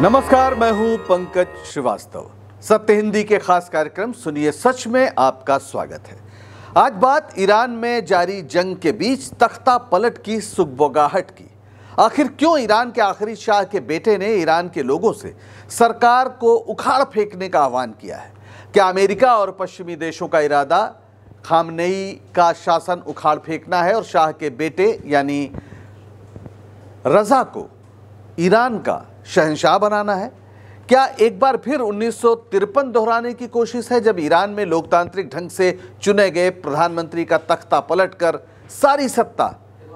नमस्कार, मैं हूं पंकज श्रीवास्तव। सत्य हिंदी के खास कार्यक्रम सुनिए सच में आपका स्वागत है। आज बात ईरान में जारी जंग के बीच तख्ता पलट की सुगबुगाहट की। आखिर क्यों ईरान के आखिरी शाह के बेटे ने ईरान के लोगों से सरकार को उखाड़ फेंकने का आह्वान किया है? क्या अमेरिका और पश्चिमी देशों का इरादा खामनेई का शासन उखाड़ फेंकना है और शाह के बेटे यानी रजा को ईरान का शहंशाह बनाना है? क्या एक बार फिर 1953 दोहराने की कोशिश है, जब ईरान में लोकतांत्रिक ढंग से चुने गए प्रधानमंत्री का तख्ता पलटकर सारी सत्ता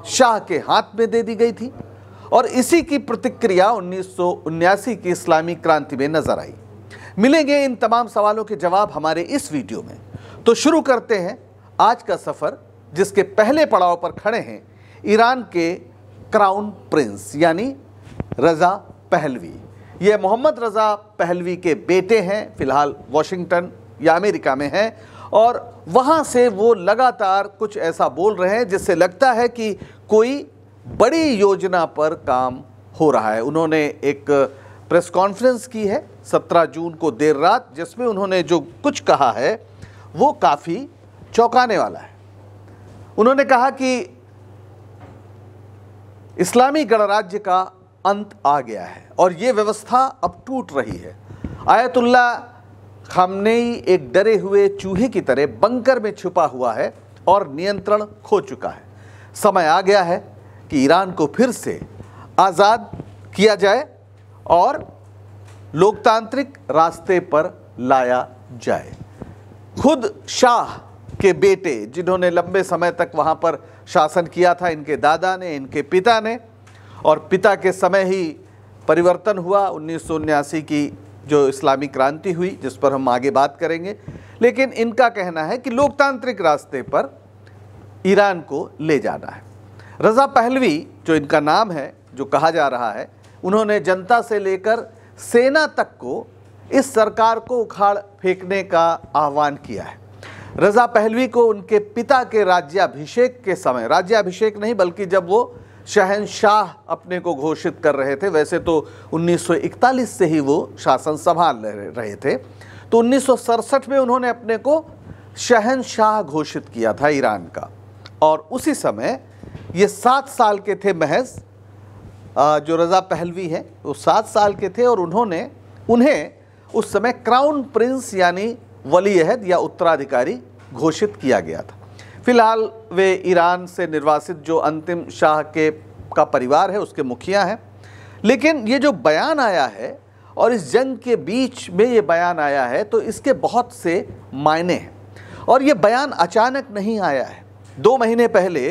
शाह के हाथ में दे दी गई थी? और इसी की प्रतिक्रिया 1979 की इस्लामी क्रांति में नजर आई। मिलेंगे इन तमाम सवालों के जवाब हमारे इस वीडियो में। तो शुरू करते हैं आज का सफर, जिसके पहले पड़ाव पर खड़े हैं ईरान के क्राउन प्रिंस यानी रजा पहलवी। ये मोहम्मद रजा पहलवी के बेटे हैं, फिलहाल वॉशिंगटन या अमेरिका में हैं और वहाँ से वो लगातार कुछ ऐसा बोल रहे हैं जिससे लगता है कि कोई बड़ी योजना पर काम हो रहा है। उन्होंने एक प्रेस कॉन्फ्रेंस की है 17 जून को देर रात, जिसमें उन्होंने जो कुछ कहा है वो काफ़ी चौंकाने वाला है। उन्होंने कहा कि इस्लामी गणराज्य का अंत आ गया है और ये व्यवस्था अब टूट रही है। आयतुल्ला खामनेई एक डरे हुए चूहे की तरह बंकर में छुपा हुआ है और नियंत्रण खो चुका है। समय आ गया है कि ईरान को फिर से आज़ाद किया जाए और लोकतांत्रिक रास्ते पर लाया जाए। खुद शाह के बेटे, जिन्होंने लंबे समय तक वहाँ पर शासन किया था, इनके दादा ने, इनके पिता ने, और पिता के समय ही परिवर्तन हुआ 1979 की जो इस्लामी क्रांति हुई, जिस पर हम आगे बात करेंगे। लेकिन इनका कहना है कि लोकतांत्रिक रास्ते पर ईरान को ले जाना है। रजा पहलवी जो इनका नाम है, जो कहा जा रहा है, उन्होंने जनता से लेकर सेना तक को इस सरकार को उखाड़ फेंकने का आह्वान किया है। रजा पहलवी को उनके पिता के राज्याभिषेक के समय, राज्याभिषेक नहीं बल्कि जब वो शहंशाह अपने को घोषित कर रहे थे, वैसे तो 1941 से ही वो शासन संभाल रहे थे, तो 1967 में उन्होंने अपने को शहंशाह घोषित किया था ईरान का। और उसी समय ये 7 साल के थे महज। जो रजा पहलवी हैं वो 7 साल के थे और उन्हें उस समय क्राउन प्रिंस यानी वली-ए-अहद या उत्तराधिकारी घोषित किया गया था। फिलहाल वे ईरान से निर्वासित जो अंतिम शाह का परिवार है उसके मुखिया हैं। लेकिन ये जो बयान आया है और इस जंग के बीच में ये बयान आया है, तो इसके बहुत से मायने हैं और ये बयान अचानक नहीं आया है। 2 महीने पहले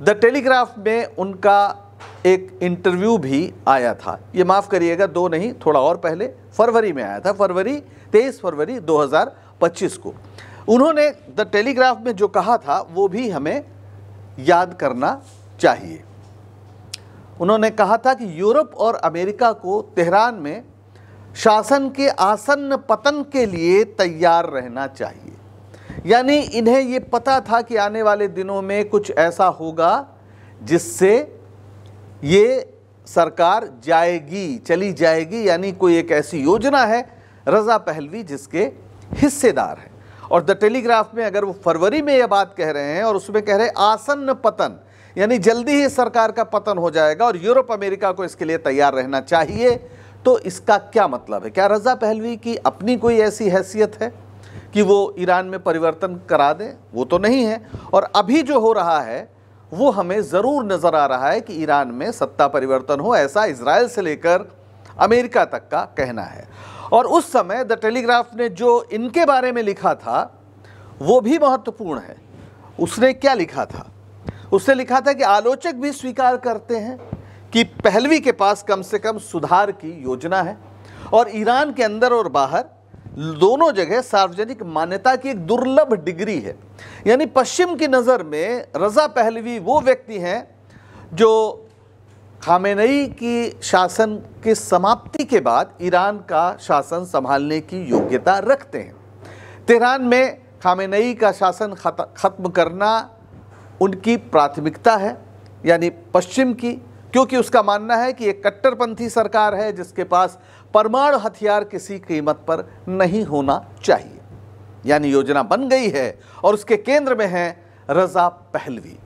द टेलीग्राफ में उनका एक इंटरव्यू भी आया था। ये माफ़ करिएगा, 2 नहीं, थोड़ा और पहले फरवरी में आया था, 23 फरवरी 2025 को। उन्होंने द टेलीग्राफ में जो कहा था वो भी हमें याद करना चाहिए। उन्होंने कहा था कि यूरोप और अमेरिका को तेहरान में शासन के आसन्न पतन के लिए तैयार रहना चाहिए। यानी इन्हें ये पता था कि आने वाले दिनों में कुछ ऐसा होगा जिससे ये सरकार चली जाएगी, यानी कोई एक ऐसी योजना है रजा पहलवी जिसके हिस्सेदार हैं। और द टेलीग्राफ में अगर वो फरवरी में ये बात कह रहे हैं और उसमें कह रहे हैं आसन्न पतन, यानी जल्दी ही सरकार का पतन हो जाएगा और यूरोप अमेरिका को इसके लिए तैयार रहना चाहिए, तो इसका क्या मतलब है? क्या रजा पहलवी की अपनी कोई ऐसी हैसियत है कि वो ईरान में परिवर्तन करा दें? वो तो नहीं है। और अभी जो हो रहा है वो हमें ज़रूर नज़र आ रहा है कि ईरान में सत्ता परिवर्तन हो, ऐसा इजराइल से लेकर अमेरिका तक का कहना है। और उस समय द टेलीग्राफ ने जो इनके बारे में लिखा था वो भी महत्वपूर्ण है। उसने क्या लिखा था? उसने लिखा था कि आलोचक भी स्वीकार करते हैं कि पहलवी के पास कम से कम सुधार की योजना है और ईरान के अंदर और बाहर दोनों जगह सार्वजनिक मान्यता की एक दुर्लभ डिग्री है। यानी पश्चिम की नज़र में रजा पहलवी वो व्यक्ति हैं जो खामेनेई की शासन की समाप्ति के बाद ईरान का शासन संभालने की योग्यता रखते हैं। तेहरान में खामेनेई का शासन खत्म करना उनकी प्राथमिकता है, यानी पश्चिम की क्योंकि उसका मानना है कि एक कट्टरपंथी सरकार है जिसके पास परमाणु हथियार किसी कीमत पर नहीं होना चाहिए। यानी योजना बन गई है और उसके केंद्र में है रजा पहलवी।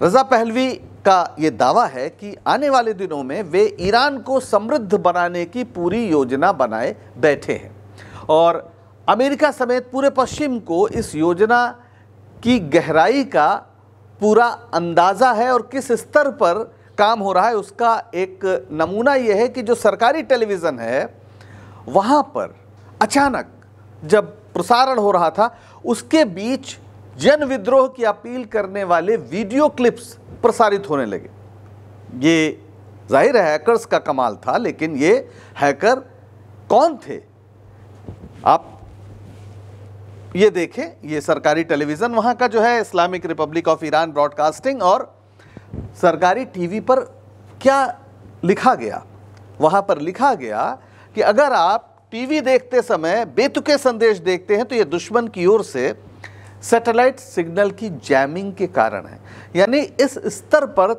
रजा पहलवी का ये दावा है कि आने वाले दिनों में वे ईरान को समृद्ध बनाने की पूरी योजना बनाए बैठे हैं और अमेरिका समेत पूरे पश्चिम को इस योजना की गहराई का पूरा अंदाज़ा है और किस स्तर पर काम हो रहा है उसका एक नमूना यह है कि जो सरकारी टेलीविज़न है वहाँ पर अचानक जब प्रसारण हो रहा था उसके बीच जन विद्रोह की अपील करने वाले वीडियो क्लिप्स प्रसारित होने लगे। ये जाहिर है हैकर्स का कमाल था, लेकिन ये हैकर कौन थे आप ये देखें। ये सरकारी टेलीविज़न वहाँ का जो है Islamic Republic of Iran broadcasting, और सरकारी टीवी पर क्या लिखा गया, वहाँ पर लिखा गया कि अगर आप टीवी देखते समय बेतुके संदेश देखते हैं तो ये दुश्मन की ओर से सैटेलाइट सिग्नल की जैमिंग के कारण है। यानी इस स्तर पर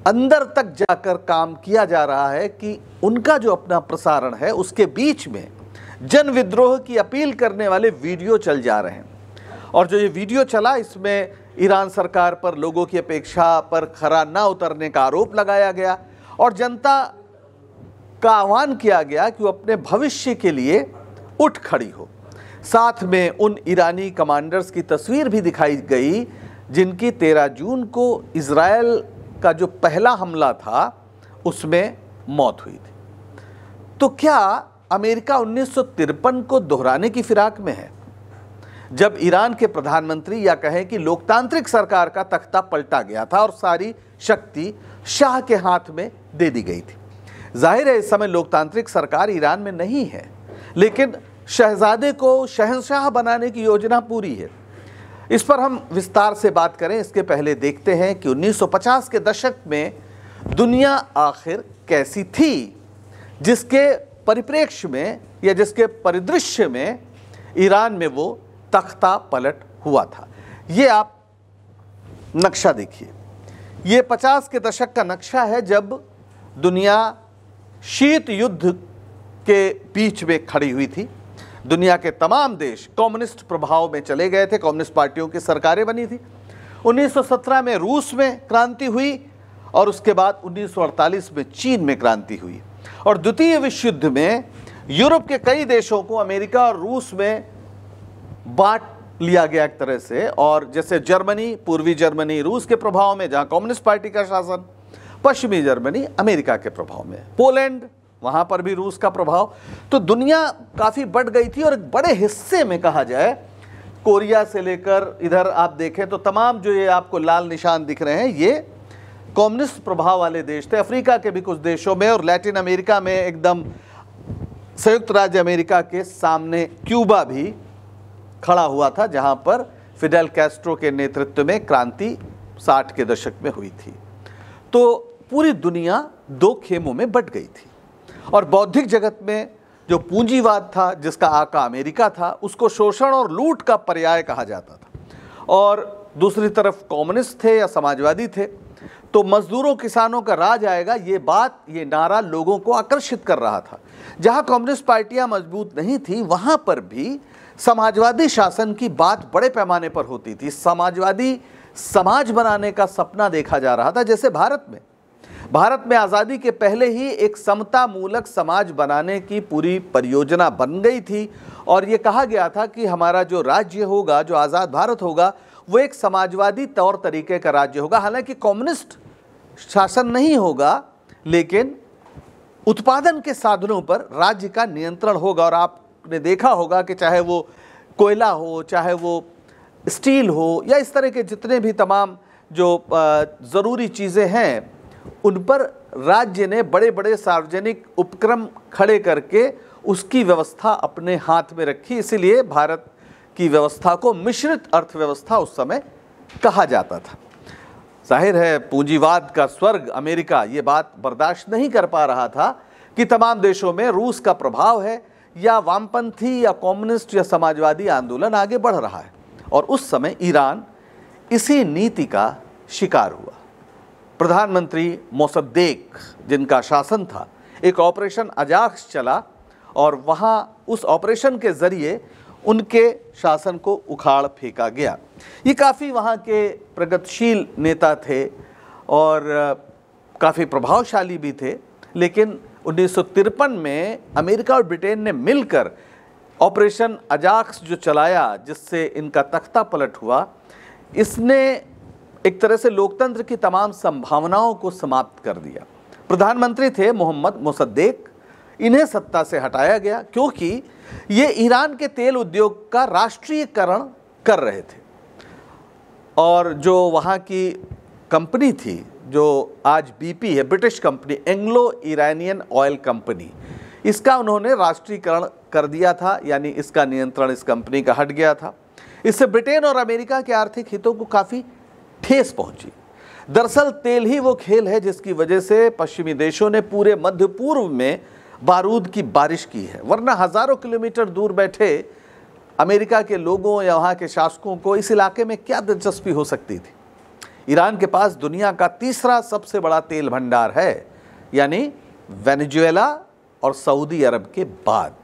अंदर तक जाकर काम किया जा रहा है कि उनका जो अपना प्रसारण है उसके बीच में जन विद्रोह की अपील करने वाले वीडियो चल जा रहे हैं। और जो ये वीडियो चला इसमें ईरान सरकार पर लोगों की अपेक्षा पर खरा ना उतरने का आरोप लगाया गया और जनता का आह्वान किया गया कि वो अपने भविष्य के लिए उठ खड़ी हो। साथ में उन ईरानी कमांडर्स की तस्वीर भी दिखाई गई जिनकी 13 जून को इजराइल का जो पहला हमला था उसमें मौत हुई थी। तो क्या अमेरिका 1953 को दोहराने की फिराक में है, जब ईरान के प्रधानमंत्री या कहें कि लोकतांत्रिक सरकार का तख्ता पलटा गया था और सारी शक्ति शाह के हाथ में दे दी गई थी। जाहिर है इस समय लोकतांत्रिक सरकार ईरान में नहीं है, लेकिन शहजादे को शहंशाह बनाने की योजना पूरी है। इस पर हम विस्तार से बात करें इसके पहले देखते हैं कि 1950 के दशक में दुनिया आखिर कैसी थी, जिसके परिप्रेक्ष्य में या जिसके परिदृश्य में ईरान में वो तख्ता पलट हुआ था। ये आप नक्शा देखिए, ये 50 के दशक का नक्शा है जब दुनिया शीत युद्ध के बीच में खड़ी हुई थी। दुनिया के तमाम देश कम्युनिस्ट प्रभाव में चले गए थे, कम्युनिस्ट पार्टियों की सरकारें बनी थी। 1917 में रूस में क्रांति हुई और उसके बाद 1948 में चीन में क्रांति हुई और द्वितीय विश्व युद्ध में यूरोप के कई देशों को अमेरिका और रूस में बांट लिया गया एक तरह से। और जैसे जर्मनी, पूर्वी जर्मनी रूस के प्रभाव में जहां कम्युनिस्ट पार्टी का शासन, पश्चिमी जर्मनी अमेरिका के प्रभाव में, पोलैंड वहां पर भी रूस का प्रभाव। तो दुनिया काफ़ी बढ़ गई थी और एक बड़े हिस्से में कहा जाए कोरिया से लेकर इधर आप देखें तो तमाम जो ये आपको लाल निशान दिख रहे हैं ये कम्युनिस्ट प्रभाव वाले देश थे। अफ्रीका के भी कुछ देशों में और लैटिन अमेरिका में एकदम संयुक्त राज्य अमेरिका के सामने क्यूबा भी खड़ा हुआ था, जहां पर फिडेल कैस्ट्रो के नेतृत्व में क्रांति 60 के दशक में हुई थी। तो पूरी दुनिया दो खेमों में बट गई थी और बौद्धिक जगत में जो पूंजीवाद था जिसका आका अमेरिका था उसको शोषण और लूट का पर्याय कहा जाता था, और दूसरी तरफ कम्युनिस्ट थे या समाजवादी थे। तो मजदूरों किसानों का राज आएगा, ये बात, ये नारा लोगों को आकर्षित कर रहा था। जहां कम्युनिस्ट पार्टियां मजबूत नहीं थी वहां पर भी समाजवादी शासन की बात बड़े पैमाने पर होती थी। समाजवादी समाज बनाने का सपना देखा जा रहा था। जैसे भारत में आज़ादी के पहले ही एक समता मूलक समाज बनाने की पूरी परियोजना बन गई थी और ये कहा गया था कि हमारा जो राज्य होगा, जो आज़ाद भारत होगा, वो एक समाजवादी तौर तरीके का राज्य होगा। हालांकि कम्युनिस्ट शासन नहीं होगा, लेकिन उत्पादन के साधनों पर राज्य का नियंत्रण होगा। और आपने देखा होगा कि चाहे वो कोयला हो, चाहे वो स्टील हो, या इस तरह के जितने भी तमाम जो ज़रूरी चीज़ें हैं उन पर राज्य ने बड़े बड़े सार्वजनिक उपक्रम खड़े करके उसकी व्यवस्था अपने हाथ में रखी। इसीलिए भारत की व्यवस्था को मिश्रित अर्थव्यवस्था उस समय कहा जाता था। जाहिर है पूंजीवाद का स्वर्ग अमेरिका ये बात बर्दाश्त नहीं कर पा रहा था कि तमाम देशों में रूस का प्रभाव है या वामपंथी या कम्युनिस्ट या समाजवादी आंदोलन आगे बढ़ रहा है। और उस समय ईरान इसी नीति का शिकार हुआ। प्रधानमंत्री मोसद्देक जिनका शासन था, एक ऑपरेशन अजाक्स चला और वहाँ उस ऑपरेशन के ज़रिए उनके शासन को उखाड़ फेंका गया। ये काफ़ी वहाँ के प्रगतिशील नेता थे और काफ़ी प्रभावशाली भी थे, लेकिन 1953 में अमेरिका और ब्रिटेन ने मिलकर ऑपरेशन अजाक्स जो चलाया, जिससे इनका तख्ता पलट हुआ, इसने एक तरह से लोकतंत्र की तमाम संभावनाओं को समाप्त कर दिया। प्रधानमंत्री थे मोहम्मद मोसद्देक, इन्हें सत्ता से हटाया गया क्योंकि ये ईरान के तेल उद्योग का राष्ट्रीयकरण कर रहे थे और जो वहाँ की कंपनी थी, जो आज BP है, British company, Anglo Iranian oil company, इसका उन्होंने राष्ट्रीयकरण कर दिया था, यानी इसका नियंत्रण इस कंपनी का हट गया था। इससे ब्रिटेन और अमेरिका के आर्थिक हितों को काफ़ी ठेस पहुंची। दरअसल तेल ही वो खेल है जिसकी वजह से पश्चिमी देशों ने पूरे मध्य पूर्व में बारूद की बारिश की है, वरना हज़ारों किलोमीटर दूर बैठे अमेरिका के लोगों या वहाँ के शासकों को इस इलाके में क्या दिलचस्पी हो सकती थी। ईरान के पास दुनिया का तीसरा सबसे बड़ा तेल भंडार है, यानी वेनेजुएला और सऊदी अरब के बाद।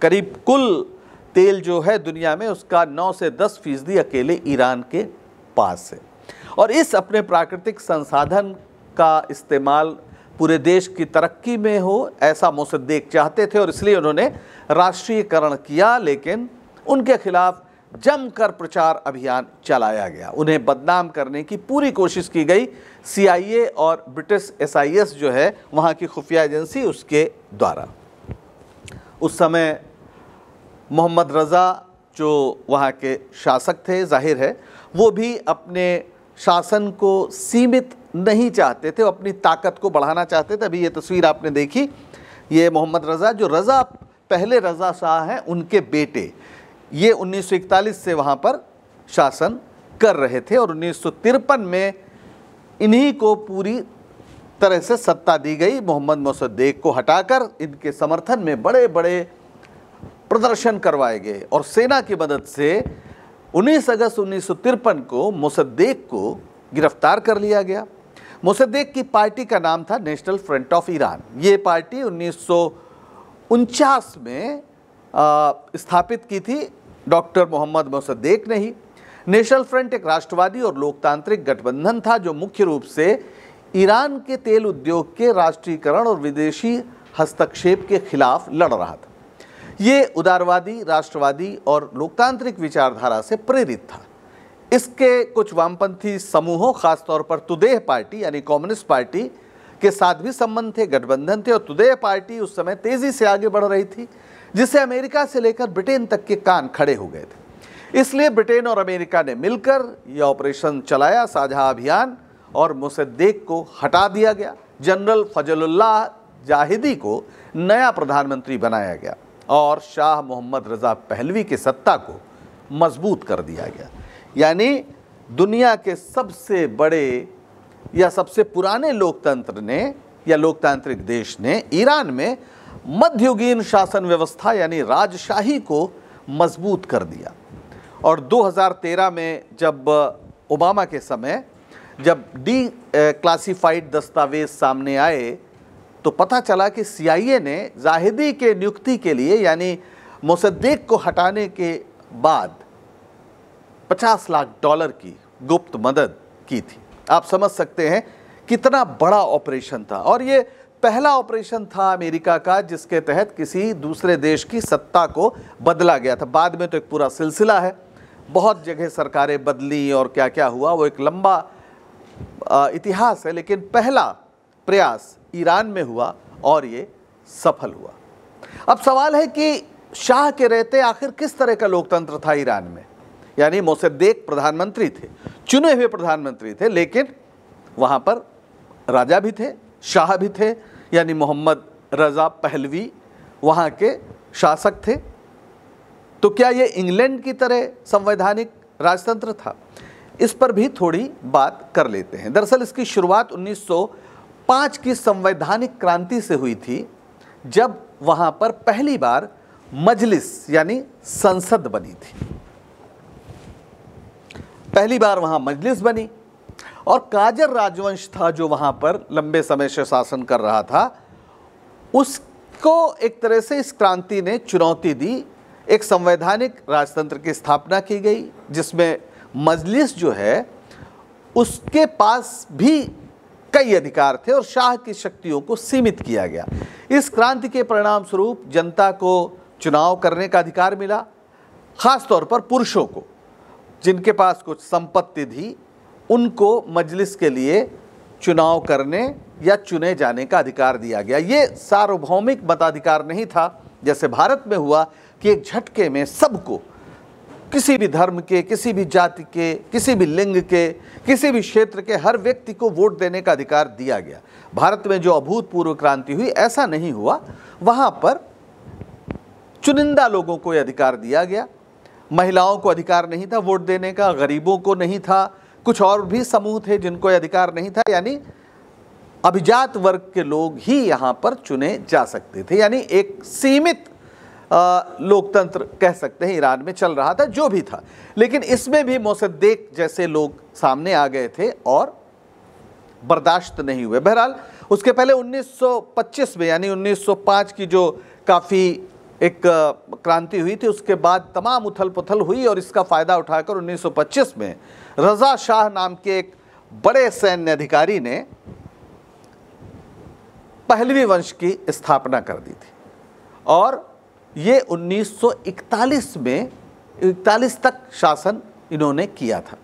करीब कुल तेल जो है दुनिया में, उसका 9 से 10% अकेले ईरान के पास है। और इस अपने प्राकृतिक संसाधन का इस्तेमाल पूरे देश की तरक्की में हो, ऐसा मोसद्देक चाहते थे और इसलिए उन्होंने राष्ट्रीयकरण किया। लेकिन उनके खिलाफ जमकर प्रचार अभियान चलाया गया, उन्हें बदनाम करने की पूरी कोशिश की गई CIA और ब्रिटिश SIS जो है वहाँ की खुफिया एजेंसी, उसके द्वारा। उस समय मोहम्मद रज़ा जो वहाँ के शासक थे, जाहिर है वो भी अपने शासन को सीमित नहीं चाहते थे, वो अपनी ताकत को बढ़ाना चाहते थे। अभी ये तस्वीर आपने देखी, ये मोहम्मद रज़ा, जो रज़ा पहले रज़ा शाह हैं, उनके बेटे, ये 1941 से वहाँ पर शासन कर रहे थे और 1953 में इन्हीं को पूरी तरह से सत्ता दी गई। मोहम्मद मोसद्देक को हटाकर इनके समर्थन में बड़े बड़े प्रदर्शन करवाए गए और सेना की मदद से 19 अगस्त 1953 को मोसद्देक को गिरफ्तार कर लिया गया। मोसद्देक की पार्टी का नाम था नेशनल फ्रंट ऑफ ईरान। ये पार्टी 1949 में स्थापित की थी डॉक्टर मोहम्मद मोसद्देक ने ही। नेशनल फ्रंट एक राष्ट्रवादी और लोकतांत्रिक गठबंधन था जो मुख्य रूप से ईरान के तेल उद्योग के राष्ट्रीयकरण और विदेशी हस्तक्षेप के खिलाफ लड़ रहा था। ये उदारवादी, राष्ट्रवादी और लोकतांत्रिक विचारधारा से प्रेरित था। इसके कुछ वामपंथी समूहों, खासतौर पर तुदेह पार्टी यानी कम्युनिस्ट पार्टी के साथ भी संबंध थे, गठबंधन थे। और तुदेह पार्टी उस समय तेजी से आगे बढ़ रही थी, जिससे अमेरिका से लेकर ब्रिटेन तक के कान खड़े हो गए थे। इसलिए ब्रिटेन और अमेरिका ने मिलकर यह ऑपरेशन चलाया, साझा अभियान, और मोसद्देक को हटा दिया गया। जनरल फजलुल्लाह जाहिदी को नया प्रधानमंत्री बनाया गया और शाह मोहम्मद रज़ा पहलवी की सत्ता को मजबूत कर दिया गया। यानी दुनिया के सबसे बड़े या सबसे पुराने लोकतंत्र ने या लोकतांत्रिक देश ने ईरान में मध्ययुगीन शासन व्यवस्था यानी राजशाही को मजबूत कर दिया। और 2013 में जब ओबामा के समय जब क्लासिफाइड दस्तावेज सामने आए तो पता चला कि CIA ने जाहिदी के नियुक्ति के लिए यानी मोसद्देक को हटाने के बाद $50 लाख की गुप्त मदद की थी। आप समझ सकते हैं कितना बड़ा ऑपरेशन था। और ये पहला ऑपरेशन था अमेरिका का जिसके तहत किसी दूसरे देश की सत्ता को बदला गया था। बाद में तो एक पूरा सिलसिला है, बहुत जगह सरकारें बदली और क्या क्या हुआ, वो एक लंबा इतिहास है। लेकिन पहला प्रयास ईरान में हुआ और ये सफल हुआ। अब सवाल है कि शाह के रहते आखिर किस तरह का लोकतंत्र था ईरान में। यानी मोसद्देक प्रधानमंत्री थे, चुने हुए प्रधानमंत्री थे, लेकिन वहाँ पर राजा भी थे, शाह भी थे, यानी मोहम्मद रज़ा पहलवी वहाँ के शासक थे। तो क्या ये इंग्लैंड की तरह संवैधानिक राजतंत्र था? इस पर भी थोड़ी बात कर लेते हैं। दरअसल इसकी शुरुआत 1905 की संवैधानिक क्रांति से हुई थी, जब वहाँ पर पहली बार मजलिस यानी संसद बनी थी। पहली बार वहाँ मजलिस बनी और काजर राजवंश था जो वहाँ पर लंबे समय से शासन कर रहा था, उसको एक तरह से इस क्रांति ने चुनौती दी। एक संवैधानिक राजतंत्र की स्थापना की गई जिसमें मजलिस जो है उसके पास भी कई अधिकार थे और शाह की शक्तियों को सीमित किया गया। इस क्रांति के परिणाम स्वरूप जनता को चुनाव करने का अधिकार मिला, खास तौर पर पुरुषों को जिनके पास कुछ संपत्ति थी उनको मजलिस के लिए चुनाव करने या चुने जाने का अधिकार दिया गया। ये सार्वभौमिक मताधिकार नहीं था जैसे भारत में हुआ कि एक झटके में सबको, किसी भी धर्म के, किसी भी जाति के, किसी भी लिंग के, किसी भी क्षेत्र के हर व्यक्ति को वोट देने का अधिकार दिया गया। भारत में जो अभूतपूर्व क्रांति हुई ऐसा नहीं हुआ, वहाँ पर चुनिंदा लोगों को यह अधिकार दिया गया। महिलाओं को अधिकार नहीं था वोट देने का, गरीबों को नहीं था, कुछ और भी समूह थे जिनको अधिकार नहीं था, यानी अभिजात वर्ग के लोग ही यहाँ पर चुने जा सकते थे। यानी एक सीमित लोकतंत्र कह सकते हैं ईरान में चल रहा था, जो भी था। लेकिन इसमें भी मोसद्देक जैसे लोग सामने आ गए थे और बर्दाश्त नहीं हुए। बहरहाल उसके पहले 1925 में यानी 1905 की जो काफ़ी एक क्रांति हुई थी, उसके बाद तमाम उथल पुथल हुई और इसका फ़ायदा उठाकर 1925 में रज़ा शाह नाम के एक बड़े सैन्य अधिकारी ने पहलवी वंश की स्थापना कर दी थी और ये 1941 में 41 तक शासन इन्होंने किया था।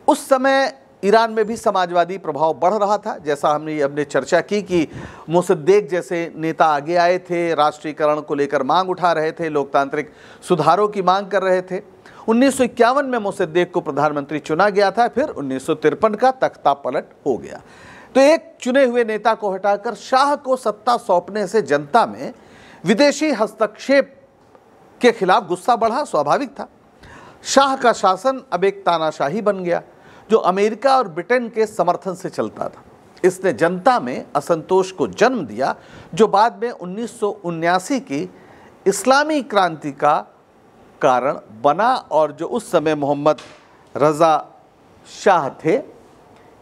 उस समय ईरान में भी समाजवादी प्रभाव बढ़ रहा था, जैसा हमने चर्चा की कि मोसद्देक जैसे नेता आगे आए थे, राष्ट्रीयकरण को लेकर मांग उठा रहे थे, लोकतांत्रिक सुधारों की मांग कर रहे थे। 1951 में मोसद्देक को प्रधानमंत्री चुना गया था, फिर 1953 का तख्ता पलट हो गया। तो एक चुने हुए नेता को हटाकर शाह को सत्ता सौंपने से जनता में विदेशी हस्तक्षेप के खिलाफ गुस्सा बढ़ा, स्वाभाविक था। शाह का शासन अब एक तानाशाही बन गया जो अमेरिका और ब्रिटेन के समर्थन से चलता था। इसने जनता में असंतोष को जन्म दिया जो बाद में 1979 की इस्लामी क्रांति का कारण बना और जो उस समय मोहम्मद रज़ा शाह थे,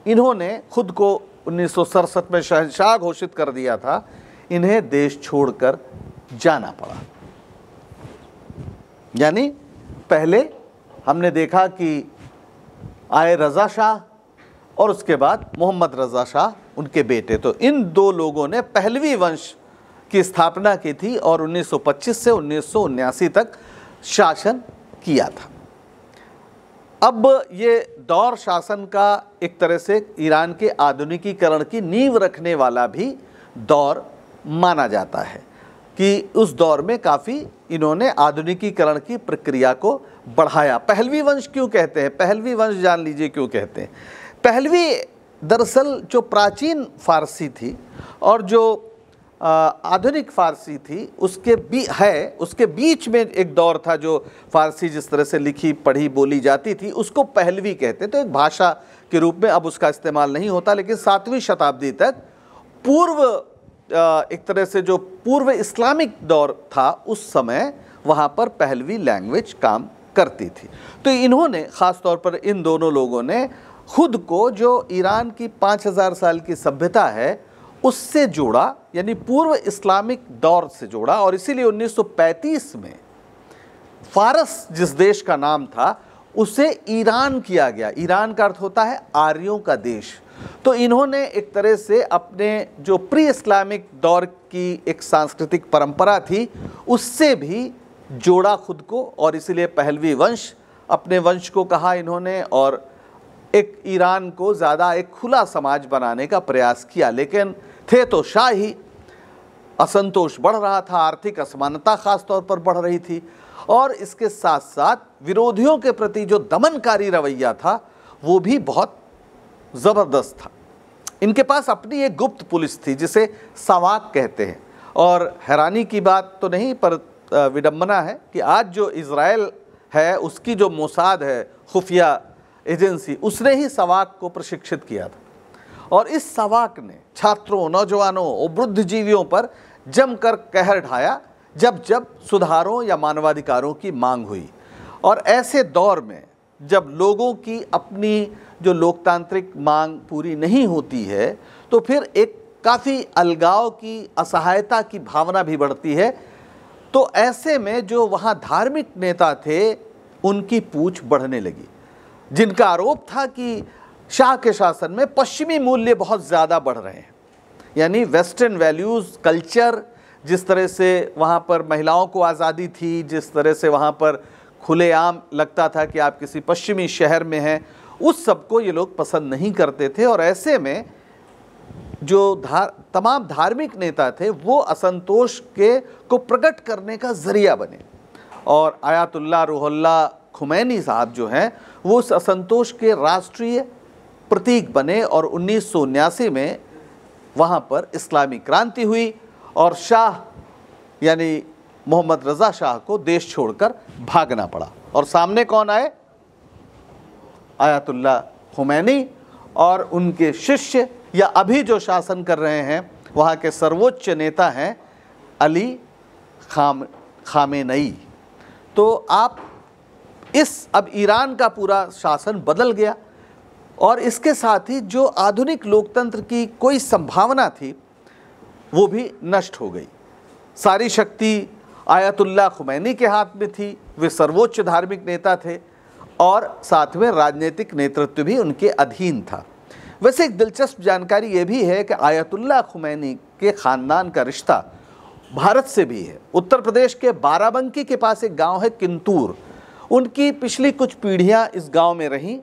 इन्होंने खुद को 1967 में शहंशाह घोषित कर दिया था। इन्हें देश छोड़कर जाना पड़ा। यानी पहले हमने देखा कि आए रज़ा शाह और उसके बाद मोहम्मद रज़ा शाह उनके बेटे, तो इन दो लोगों ने पहलवी वंश की स्थापना की थी और 1925 से 1979 तक शासन किया था। अब ये दौर शासन का एक तरह से ईरान के आधुनिकीकरण की नींव रखने वाला भी दौर माना जाता है कि उस दौर में काफ़ी इन्होंने आधुनिकीकरण की प्रक्रिया को बढ़ाया। पहलवी वंश क्यों कहते हैं? पहलवी वंश जान लीजिए क्यों कहते हैं। पहलवी दरअसल जो प्राचीन फारसी थी और जो आधुनिक फारसी थी उसके बीच में एक दौर था जो फारसी जिस तरह से लिखी पढ़ी बोली जाती थी उसको पहलवी कहते हैं। तो एक भाषा के रूप में अब उसका इस्तेमाल नहीं होता, लेकिन 7वीं शताब्दी तक एक तरह से जो पूर्व इस्लामिक दौर था उस समय वहाँ पर पहलवी लैंग्वेज काम करती थी। तो इन्होंने ख़ास तौर पर इन दोनों लोगों ने खुद को जो ईरान की 5000 साल की सभ्यता है उससे जोड़ा, यानी पूर्व इस्लामिक दौर से जोड़ा। और इसीलिए 1935 में फारस जिस देश का नाम था उसे ईरान किया गया। ईरान का अर्थ होता है आर्यों का देश। तो इन्होंने एक तरह से अपने जो प्री इस्लामिक दौर की एक सांस्कृतिक परंपरा थी उससे भी जोड़ा खुद को, और इसीलिए पहलवी वंश अपने वंश को कहा इन्होंने और एक ईरान को ज़्यादा एक खुला समाज बनाने का प्रयास किया। लेकिन थे तो शाही, असंतोष बढ़ रहा था, आर्थिक असमानता खास तौर पर बढ़ रही थी और इसके साथ साथ विरोधियों के प्रति जो दमनकारी रवैया था वो भी बहुत ज़बरदस्त था। इनके पास अपनी एक गुप्त पुलिस थी जिसे सवाक कहते हैं। और हैरानी की बात तो नहीं पर विडंबना है कि आज जो इज़राइल है उसकी जो मोसाद है खुफिया एजेंसी, उसने ही सवाक को प्रशिक्षित किया था और इस सवाक ने छात्रों, नौजवानों और बुद्धिजीवियों पर जमकर कहर ढाया जब जब सुधारों या मानवाधिकारों की मांग हुई। और ऐसे दौर में जब लोगों की अपनी जो लोकतांत्रिक मांग पूरी नहीं होती है तो फिर एक काफ़ी अलगाव की, असहायता की भावना भी बढ़ती है। तो ऐसे में जो वहाँ धार्मिक नेता थे उनकी पूछ बढ़ने लगी, जिनका आरोप था कि शाह के शासन में पश्चिमी मूल्य बहुत ज़्यादा बढ़ रहे हैं, यानी वेस्टर्न वैल्यूज़, कल्चर, जिस तरह से वहाँ पर महिलाओं को आज़ादी थी, जिस तरह से वहाँ पर खुलेआम लगता था कि आप किसी पश्चिमी शहर में हैं, उस सब को ये लोग पसंद नहीं करते थे। और ऐसे में जो तमाम धार्मिक नेता थे वो असंतोष को प्रकट करने का ज़रिया बने, और आयतुल्लाह रूहुल्लाह खुमैनी साहब जो हैं वो उस असंतोष के राष्ट्रीय प्रतीक बने। और 1979 में वहाँ पर इस्लामी क्रांति हुई और शाह यानी मोहम्मद रज़ा शाह को देश छोड़कर भागना पड़ा। और सामने कौन आए? आयतुल्लाह खुमैनी और उनके शिष्य, या अभी जो शासन कर रहे हैं वहाँ के सर्वोच्च नेता हैं अली खामेनेई। तो आप अब ईरान का पूरा शासन बदल गया, और इसके साथ ही जो आधुनिक लोकतंत्र की कोई संभावना थी वो भी नष्ट हो गई। सारी शक्ति आयतुल्लाह खुमैनी के हाथ में थी, वे सर्वोच्च धार्मिक नेता थे, और साथ में राजनीतिक नेतृत्व भी उनके अधीन था। वैसे एक दिलचस्प जानकारी ये भी है कि आयतुल्लाह खुमैनी के ख़ानदान का रिश्ता भारत से भी है। उत्तर प्रदेश के बाराबंकी के पास एक गांव है किंतूर, उनकी पिछली कुछ पीढ़ियां इस गांव में रहीं।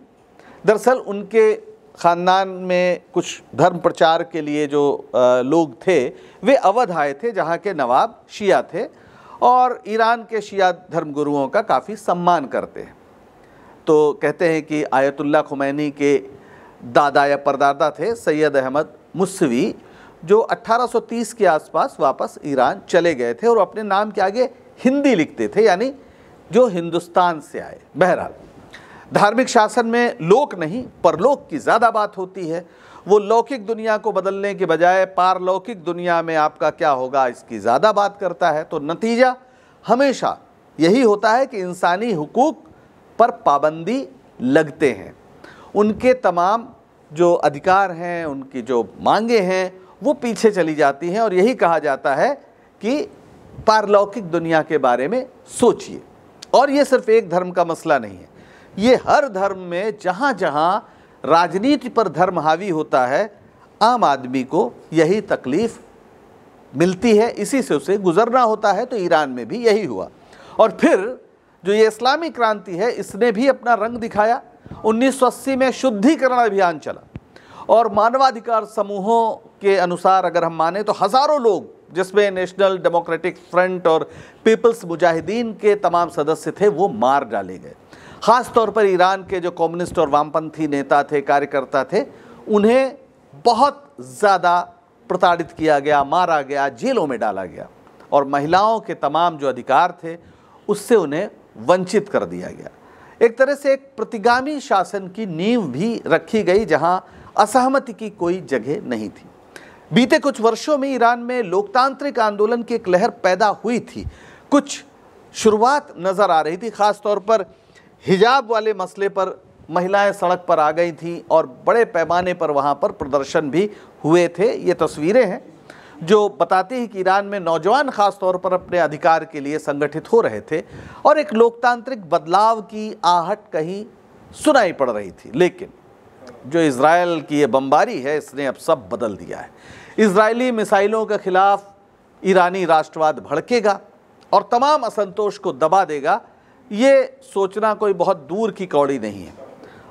दरअसल उनके ख़ानदान में कुछ धर्म प्रचार के लिए जो लोग थे वे अवध आए थे, जहाँ के नवाब शिया थे और ईरान के शिया धर्मगुरुओं का काफ़ी सम्मान करते हैं। तो कहते हैं कि आयतुल्लाह खुमैनी के दादा या परदादा थे सैयद अहमद मुस्वी, जो 1830 के आसपास वापस ईरान चले गए थे और अपने नाम के आगे हिंदी लिखते थे, यानी जो हिंदुस्तान से आए। बहरहाल धार्मिक शासन में लोक नहीं परलोक की ज़्यादा बात होती है। वो लौकिक दुनिया को बदलने के बजाय पारलौकिक दुनिया में आपका क्या होगा इसकी ज़्यादा बात करता है। तो नतीजा हमेशा यही होता है कि इंसानी हुकूक पर पाबंदी लगते हैं, उनके तमाम जो अधिकार हैं, उनकी जो मांगे हैं वो पीछे चली जाती हैं। और यही कहा जाता है कि पारलौकिक दुनिया के बारे में सोचिए। और ये सिर्फ एक धर्म का मसला नहीं है, ये हर धर्म में जहाँ जहाँ राजनीति पर धर्म हावी होता है आम आदमी को यही तकलीफ़ मिलती है, इसी से उसे गुजरना होता है। तो ईरान में भी यही हुआ। और फिर जो ये इस्लामी क्रांति है इसने भी अपना रंग दिखाया। 1980 में शुद्धिकरण अभियान चला और मानवाधिकार समूहों के अनुसार अगर हम माने तो हज़ारों लोग, जिसमें नेशनल डेमोक्रेटिक फ्रंट और पीपल्स मुजाहिदीन के तमाम सदस्य थे, वो मार डाले गए। ख़ास तौर पर ईरान के जो कम्युनिस्ट और वामपंथी नेता थे, कार्यकर्ता थे, उन्हें बहुत ज़्यादा प्रताड़ित किया गया, मारा गया, जेलों में डाला गया और महिलाओं के तमाम जो अधिकार थे उससे उन्हें वंचित कर दिया गया। एक तरह से एक प्रतिगामी शासन की नींव भी रखी गई जहां असहमति की कोई जगह नहीं थी। बीते कुछ वर्षों में ईरान में लोकतांत्रिक आंदोलन की एक लहर पैदा हुई थी। कुछ शुरुआत नज़र आ रही थी, ख़ास तौर पर हिजाब वाले मसले पर महिलाएं सड़क पर आ गई थीं और बड़े पैमाने पर वहां पर प्रदर्शन भी हुए थे। ये तस्वीरें हैं जो बताती हैं कि ईरान में नौजवान ख़ास तौर पर अपने अधिकार के लिए संगठित हो रहे थे और एक लोकतांत्रिक बदलाव की आहट कहीं सुनाई पड़ रही थी। लेकिन जो इज़राइल की ये बमबारी है इसने अब सब बदल दिया है। इजरायली मिसाइलों के खिलाफ ईरानी राष्ट्रवाद भड़केगा और तमाम असंतोष को दबा देगा, ये सोचना कोई बहुत दूर की कौड़ी नहीं है।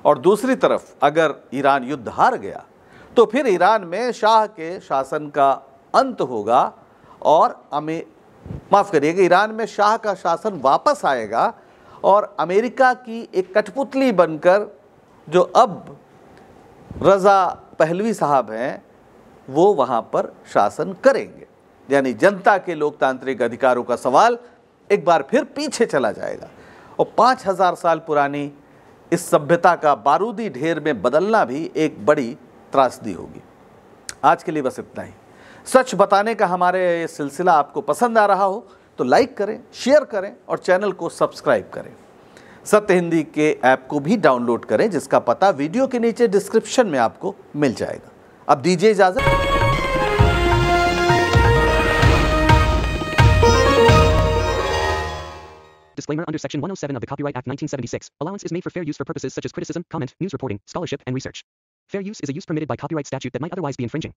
और दूसरी तरफ अगर ईरान युद्ध हार गया तो फिर ईरान में शाह के शासन का अंत होगा और माफ़ करिएगा, ईरान में शाह का शासन वापस आएगा और अमेरिका की एक कठपुतली बनकर जो अब रज़ा पहलवी साहब हैं वो वहाँ पर शासन करेंगे। यानी जनता के लोकतांत्रिक अधिकारों का सवाल एक बार फिर पीछे चला जाएगा और 5000 साल पुरानी इस सभ्यता का बारूदी ढेर में बदलना भी एक बड़ी त्रासदी होगी। आज के लिए बस इतना ही। सच बताने का हमारे ये सिलसिला आपको पसंद आ रहा हो तो लाइक करें, शेयर करें और चैनल को सब्सक्राइब करें। सत्य हिंदी के ऐप को भी डाउनलोड करें, जिसका पता वीडियो के नीचे डिस्क्रिप्शन में आपको मिल जाएगा। अब दीजिए इजाजत। Disclaimer under Section 107 of the Copyright Act 1976. Allowance is made for fair use for purposes such as criticism, comment, news reporting, scholarship, and research. Fair use is a use permitted by copyright statute that might otherwise be infringing.